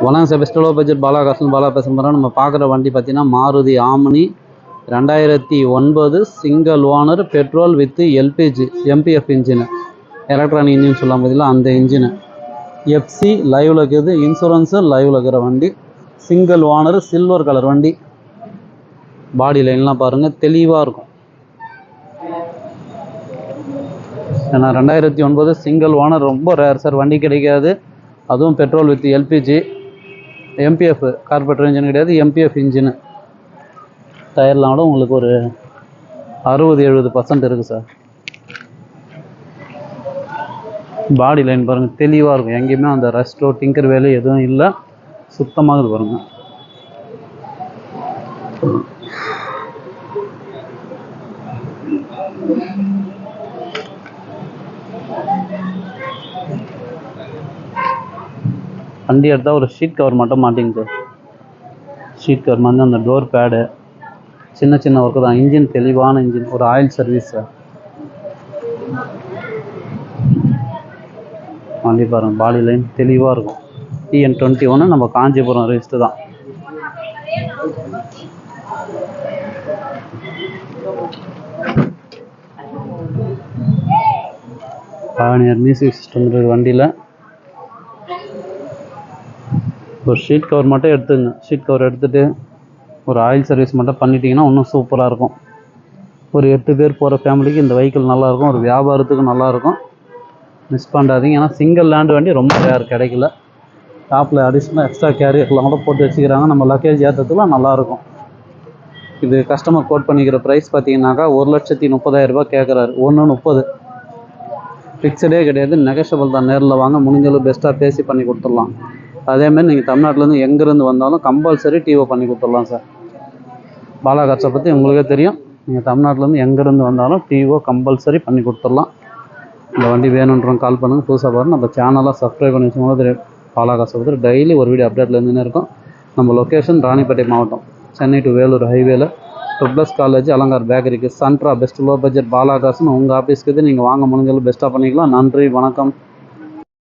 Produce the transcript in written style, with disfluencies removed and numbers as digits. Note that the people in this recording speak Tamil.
வணக்கம் sir, best low budget பாலாகாசன் Bala பேச போகிறோம். நம்ம பார்க்குற வண்டி பார்த்தீங்கன்னா Maruti omni 2009 single owner petrol with LPG MBF engine, electronic engine சொல்லலாம் பார்த்தீங்களா, அந்த இன்ஜினு எஃப்சி லைவில் இருக்குது, இன்சூரன்ஸு லைவில் இருக்கிற வண்டி, சிங்கிள் ஓனர், சில்வர் கலர் வண்டி. பாடி லைன்லாம் பாருங்கள், தெளிவாக இருக்கும். ஏன்னா 2009 சிங்கிள் ஓனர் ரொம்ப ரேர் சார், வண்டி கிடைக்காது. அதுவும் petrol with LPG MBF, carburettor engine கிடையாது, எம்பிஎஃப் இன்ஜினு. டயர்லாம் கூட உங்களுக்கு ஒரு 60-70% இருக்குது சார். பாடி லைன் பாருங்கள், தெளிவாக இருக்கும். எங்கேயுமே அந்த ரஸ்ட்டோ டிங்கர் வேலை எதுவும் இல்லை, சுத்தமாக இது பாருங்கள். வண்டி எடுத்தால் ஒரு ஷீட் கவர் மட்டும் மாட்டிங்க. ஷீட் கவர் வந்து அந்த டோர் பேடு சின்ன சின்ன ஒர்க்கு தான். இன்ஜின் தெளிவான இன்ஜின், ஒரு ஆயில் சர்வீஸ் சார். வண்டி பாருங்கள், பாடி லைன் தெளிவாக இருக்கும். TN21 நம்ம காஞ்சிபுரம் ரெஜிஸ்டர் தான். பானியர் மியூசிக் சிஸ்டம் இருக்குது வண்டியில். ஒரு ஷீட் கவர் மட்டும் எடுத்துங்க. ஷீட் கவர் எடுத்துகிட்டு ஒரு ஆயில் சர்வீஸ் மட்டும் பண்ணிட்டீங்கன்னா இன்னும் சூப்பராக இருக்கும். ஒரு 8 பேர் போகிற ஃபேமிலிக்கு இந்த வெஹிக்கிள் நல்லாயிருக்கும். ஒரு வியாபாரத்துக்கு நல்லாயிருக்கும். மிஸ் பண்ணாதீங்க. ஏன்னா சிங்கிள் லேண்ட் வண்டி ரொம்ப ரேர், கிடைக்கல. டாப்பில் அடிஷ்னலாக எக்ஸ்ட்ரா கேரியர்லாம் கூட போட்டு வச்சுக்கிறாங்க. நம்ம லக்கேஜ் ஏற்றத்துக்குலாம் நல்லாயிருக்கும். இது கஸ்டமர் கோட் பண்ணிக்கிற ப்ரைஸ் பார்த்தீங்கன்னாக்கா 1,30,000 ரூபாய் கேட்குறாரு. 1,30,000 ஃபிக்ஸடே கிடையாது, நெகஷபிள் தான். நேரில் வாங்க, முடிஞ்சளவு பெஸ்ட்டாக பேசி பண்ணி கொடுத்துடலாம். அதேமாதிரி நீங்கள் தமிழ்நாட்டிலேருந்து எங்கேருந்து வந்தாலும் கம்பல்சரி டிஓ பண்ணி கொடுத்துடலாம் சார். பாலாகாசை பற்றி உங்களுக்கே தெரியும். நீங்கள் தமிழ்நாட்டிலேருந்து எங்கேருந்து வந்தாலும் டிஓ கம்பல்சரி பண்ணி கொடுத்துடலாம். இந்த வண்டி வேணுன்றவங்க கால் பண்ணுங்கள். புதுசாக பாருங்கள், நம்ம சேனலாக சப்ஸ்கிரைப் பண்ணி வச்சுக்கோங்க. தெரியும் பாலாகாசை பற்றி டெய்லி ஒரு வீடியோ அப்டேட்டில் இருந்துன்னு இருக்கும். நம்ம லொக்கேஷன் ராணிப்பேட்டை மாவட்டம், சென்னை டு வேலூர் ஹைவேல, ட்ரிப்ளஸ் காலேஜ், அலங்கார் பேக்கரிக்கு, சன்ட்ரா பெஸ்ட் லோ பட்ஜெட் பாலாகாசன் உங்கள் ஆஃபீஸ்க்கு இது. நீங்கள் வாங்க, முடிஞ்சளவு பெஸ்ட்டாக பண்ணிக்கலாம். நன்றி, வணக்கம்.